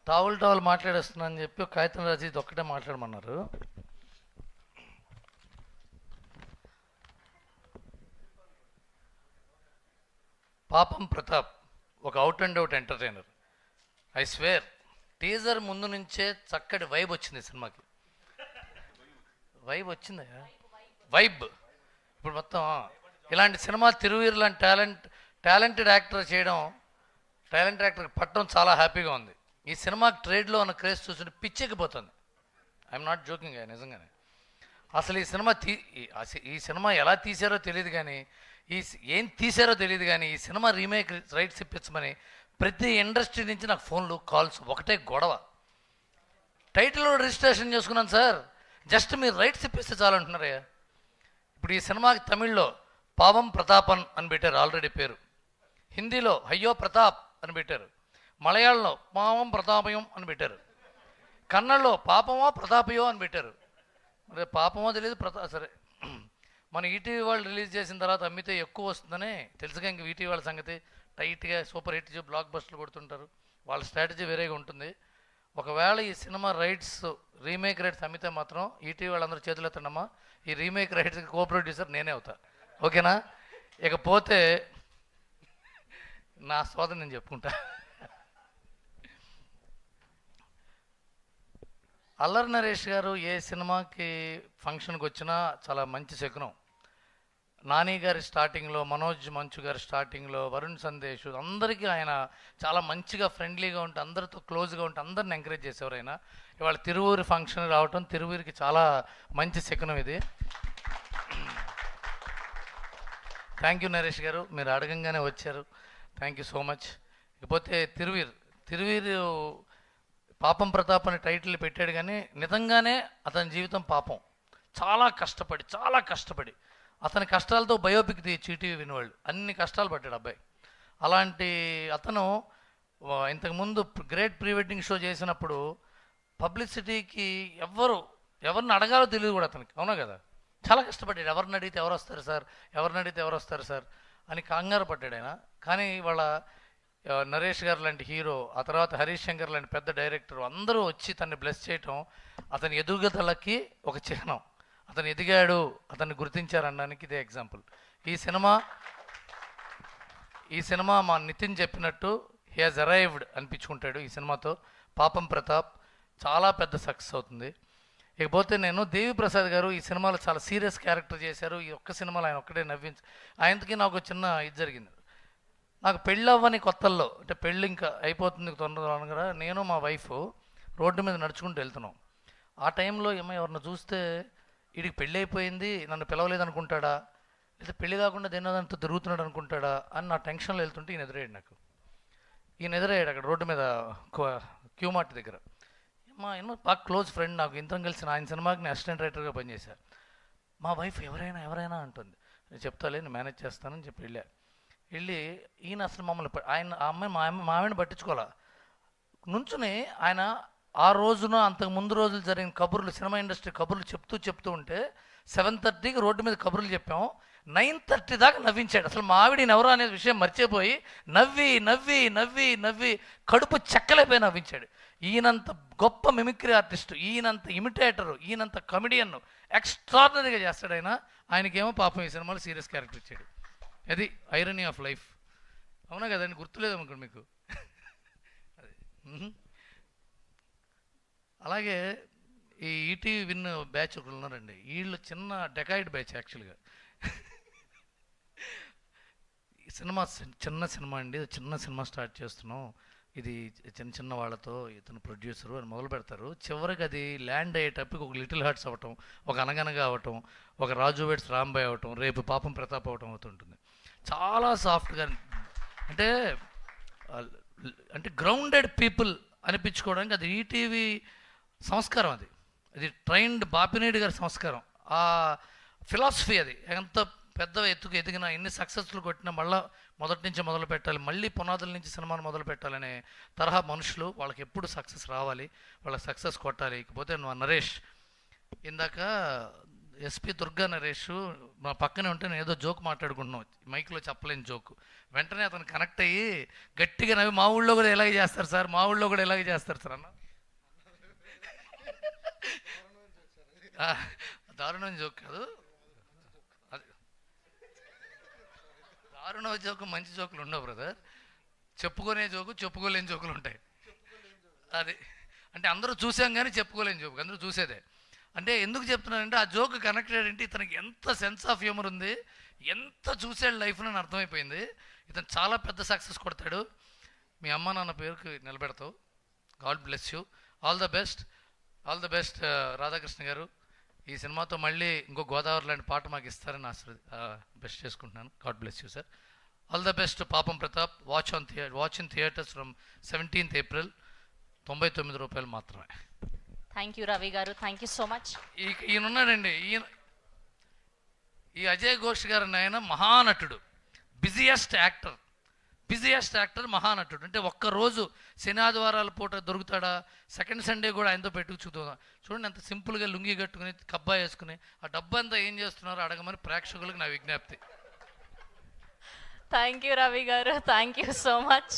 టావులు మాట్లాడేస్తున్నా అని చెప్పి కాగితం రాసి ఇది ఒక్కటే మాట్లాడమన్నారు. పాపం ప్రతాప్ ఒక out and out entertainer. I swear teaser ముందు నుంచే చక్కటి వైబ్ వచ్చింది సినిమాకి. వైబ్ వచ్చిందా? వైబ్. ఇప్పుడు మొత్తం ఇలాంటి సినిమా తిరువీరు లాంటి టాలెంటెడ్ యాక్టర్ చేయడం, టాలెంటెడ్ యాక్టర్ పట్టడం చాలా హ్యాపీగా ఉంది. ఈ సినిమాకి ట్రేడ్లో ఉన్న క్రేజ్ చూస్తుంటే పిచ్చెక్కిపోతుంది. ఐఎమ్ నాట్ జోకింగ్, నిజంగానే. అసలు ఈ సినిమా ఎలా తీశారో తెలియదు, కానీ ఏం తీశారో తెలియదు, కానీ ఈ సినిమా రీమేక్ రైట్స్ ఇప్పించమని ప్రతి ఇండస్ట్రీ నుంచి నాకు ఫోన్లు, కాల్స్, ఒకటే గొడవ. టైటిల్ రిజిస్ట్రేషన్ చేసుకున్నాను సార్, జస్ట్ మీరు రైట్స్ ఇప్పిస్తే చాలంటున్నారయ్యా. ఇప్పుడు ఈ సినిమాకి తమిళ్లో పావం ప్రతాపన్ అని పెట్టారు ఆల్రెడీ పేరు, హిందీలో అయ్యో ప్రతాప్ అని పెట్టారు, మలయాళంలో పావం ప్రతాపయం అని పెట్టారు, కన్నడలో పాపమో ప్రతాపయో అని పెట్టారు. మరి పాపమో తెలియదు, సరే. మన ఈటీవీ వాళ్ళు రిలీజ్ చేసిన తర్వాత అమ్మితే ఎక్కువ వస్తుందని తెలుసుగా. ఇంక ఈటీవీ వాళ్ళ సంగతి టైట్గా సూపర్ హిట్ బ్లాక్ బస్టర్లు కొడుతుంటారు, వాళ్ళ స్ట్రాటజీ వేరేగా ఉంటుంది. ఒకవేళ ఈ సినిమా రైట్స్ రీమేక్ రైట్స్ అమ్మితే మాత్రం ఈటీవీ వాళ్ళందరూ చేతులు ఎత్తండమ్మా, ఈ రీమేక్ రైట్స్కి కో ప్రొడ్యూసర్ నేనే అవుతా, ఓకేనా? ఇకపోతే నా సోదరు నేను చెప్పుకుంటా. అల్లరి నరేష్ గారు ఏ సినిమాకి ఫంక్షన్కి వచ్చినా చాలా మంచి శకునం. నాని గారి స్టార్టింగ్లో, మనోజ్ మంచు గారి స్టార్టింగ్లో, వరుణ్ సందేశ్, అందరికీ ఆయన చాలా మంచిగా ఫ్రెండ్లీగా ఉంటే, అందరితో క్లోజ్గా ఉంటే అందరిని ఎంకరేజ్ చేసేవారు ఆయన. ఇవాళ తిరువూరు ఫంక్షన్ రావటం తిరువూరికి చాలా మంచి శకునం ఇది. థ్యాంక్ యూ నరేష్ గారు, మీరు అడగంగానే వచ్చారు, థ్యాంక్ యూ సో మచ్. ఇకపోతే తిరువీరు పాపం ప్రతాప్ అనే టైటిల్ పెట్టాడు, కానీ నిజంగానే అతని జీవితం పాపం. చాలా కష్టపడి అతని కష్టాలతో బయోపిక్ తీయచ్చు ఈటీవీ వినవాళ్ళు. అన్ని కష్టాలు పడ్డాడు అబ్బాయి. అలాంటి అతను ఇంతకుముందు గ్రేట్ ప్రీ వెడ్డింగ్ షో చేసినప్పుడు పబ్లిసిటీకి ఎవరిని అడగాలో తెలియదు కూడా అతనికి, అవునా కదా? చాలా కష్టపడ్డాడు. ఎవరిని అడిగితే ఎవరు వస్తారు సార్ అని కంగారు పడ్డాడు ఆయన. కానీ వాళ్ళ నరేష్ గారు లాంటి హీరో, ఆ తర్వాత హరీష్ శంకర్ లాంటి పెద్ద డైరెక్టర్ అందరూ వచ్చి తనని బ్లెస్ చేయటం అతని ఎదుగుదలకి ఒక చిహ్నం. అతను ఎదిగాడు, అతన్ని గుర్తించారనడానికి ఇదే ఎగ్జాంపుల్. ఈ సినిమా మా నితిన్ చెప్పినట్టు హీ హాజ్ అరైవ్డ్ అనిపించుకుంటాడు ఈ సినిమాతో. పాపం ప్రతాప్ చాలా పెద్ద సక్సెస్ అవుతుంది. ఇకపోతే నేను దేవి ప్రసాద్ గారు ఈ సినిమాలో చాలా సీరియస్ క్యారెక్టర్ చేశారు. ఈ ఒక్క సినిమాలో ఆయన ఒక్కడే ఆయనకి నాకు చిన్న ఇది జరిగింది. నాకు పెళ్ళి అవ్వని కొత్తల్లో, అంటే పెళ్ళి ఇంకా అయిపోతుంది తొందరగా, నేను మా వైఫ్ రోడ్డు మీద నడుచుకుంటూ వెళ్తున్నాం. ఆ టైంలో ఎవరిని చూస్తే వీడికి పెళ్ళి అయిపోయింది, నన్ను పిలవలేదు అనుకుంటాడా, లేదా పెళ్ళి కాకుండా దేనితో తిరుగుతున్నాడు అనుకుంటాడా అని నా టెన్షన్లో వెళ్తుంటే ఈయన ఎదురయ్యాడు అక్కడ రోడ్డు మీద క్యూ మార్ట్ దగ్గర. బాగా క్లోజ్ ఫ్రెండ్ నాకు, ఇంతం కలిసి ఆయన సినిమాకి నేను అసిస్టెంట్ రైటర్గా పనిచేశాను. మా వైఫ్ ఎవరైనా అంటుంది, నేను చెప్తాలే, నేను మేనేజ్ చేస్తానని చెప్పి వెళ్ళి ఈయన అసలు మమ్మల్ని మా ఆమెను పట్టించుకోవాలా నుంచుని ఆయన ఆ రోజున అంతకు ముందు రోజులు జరిగిన కబుర్లు, సినిమా ఇండస్ట్రీ కబుర్లు చెప్తూ ఉంటే 7:30కి రోడ్డు మీద కబుర్లు చెప్పాం, 9:30 దాకా నవ్వించాడు. అసలు మా ఆవిడని ఎవరో అనే విషయం మర్చిపోయి నవ్వి కడుపు చెక్కలైపోయి నవ్వించాడు. ఈయనంత గొప్ప మిమిక్రీ ఆర్టిస్టు, ఈయనంత ఇమిటేటరు, ఈయనంత కమెడియన్ ఎక్స్ట్రాడినరీగా చేస్తాడు ఆయన. ఆయనకేమో పాపం ఈ సినిమాలో సీరియస్ క్యారెక్టర్ ఇచ్చాడు. అది ఐరనీ ఆఫ్ లైఫ్, అవునా కదండి? గుర్తులేదనుకోండి మీకు. అది అలాగే ఈ ఈటీవీ విన్ బ్యాచ్ ఒకరు ఉన్నారండి, వీళ్ళు చిన్న డెకాయిడ్ బ్యాచ్ యాక్చువల్గా. సినిమా చిన్న సినిమా అండి, చిన్న సినిమా స్టార్ట్ చేస్తున్నాం, ఇది చిన్న వాళ్ళతో, ఇతను ప్రొడ్యూసరు అని మొదలు పెడతారు. చివరికి అది ల్యాండ్ అయ్యేటప్పటికి ఒక లిటిల్ హార్ట్స్ అవ్వటం, ఒక అనగనగా అవ్వటం, ఒక రాజు వెడ్స్ రాంబాయ్ అవ్వటం, రేపు పాపం ప్రతాప్ అవ్వటం అవుతుంటుంది. చాలా సాఫ్ట్గా, అంటే గ్రౌండెడ్ పీపుల్ అనిపించుకోవడానికి అది ఈటీవీ సంస్కారం. అది ట్రైన్డ్ బాపినేడి గారి సంస్కారం, ఆ ఫిలాసఫీ. అది ఎంత పెద్ద ఎత్తుకు ఎదిగినా, ఎన్ని సక్సెస్లు కొట్టినా మళ్ళీ మొదటి నుంచి మొదలు పెట్టాలి, మళ్ళీ పునాదుల నుంచి సినిమాను మొదలు పెట్టాలనే తరహా మనుషులు. వాళ్ళకి ఎప్పుడు సక్సెస్ రావాలి, వాళ్ళకి సక్సెస్ కొట్టాలి. ఇకపోతే నరేష్ ఇందాక ఎస్పి దుర్గా నరేష్ మా పక్కనే ఉంటే నేను ఏదో జోక్ మాట్లాడుకుంటున్నాం, మైక్లో చెప్పలేని జోక్. వెంటనే అతను కనెక్ట్ అయ్యి గట్టిగా నవ్వి, మా ఊళ్ళో కూడా ఇలాగే చేస్తారు సార్, మా ఊళ్ళో కూడా ఇలాగే చేస్తారు సార్ అన్న. దారుణమైన జోక్ కాదు అది, దారుణ జోకు మంచి జోకులు ఉండవు బ్రదర్. చెప్పుకునే జోకు, చెప్పుకోలేని జోకులు ఉంటాయి. అది అంటే అందరూ చూసాం కానీ చెప్పుకోలేని జోకు, అందరూ చూసేదే. అంటే ఎందుకు చెప్తున్నానంటే ఆ జోక్ కనెక్టెడ్ అంటే ఇతనికి ఎంత సెన్స్ ఆఫ్ హ్యూమర్ ఉంది, ఎంత చూసాడు లైఫ్లో అని అర్థమైపోయింది. ఇతను చాలా పెద్ద సక్సెస్ కొడతాడు. మీ అమ్మ నాన్న పేరుకి నిలబెడతావు. God bless you. All the best, all the best Radhakrishna garu. ఈ సినిమాతో మళ్ళీ ఇంకో గోదావరి లాంటి పాట మాకు ఇస్తారని బెస్ట్ చేసుకుంటున్నాను. God bless you sir. All the best Papam Pratap. Watch in theatres from 17th April. 99 రూపాయలు మాత్రమే. థ్యాంక్ యూ రవి గారు, థ్యాంక్ యూ సో మచ్. ఈయన ఉన్నాడండి, ఈ అజయ్ ఘోష్ గారు ఆయన మహానటుడు, బిజియెస్ట్ యాక్టర్, మహానటుడు. అంటే ఒక్కరోజు శని ఆదివారాల పూట దొరుకుతాడా, సెకండ్ సండే కూడా ఆయనతో పెట్టుకు చూద్దాం. చూడండి ఎంత సింపుల్గా లుంగి కట్టుకుని కబ్బా వేసుకుని ఆ డబ్బు అంతా ఏం చేస్తున్నారో అడగమని ప్రేక్షకులకు నా విజ్ఞప్తి. థ్యాంక్ యూ రవి గారు, థ్యాంక్ యూ సో మచ్.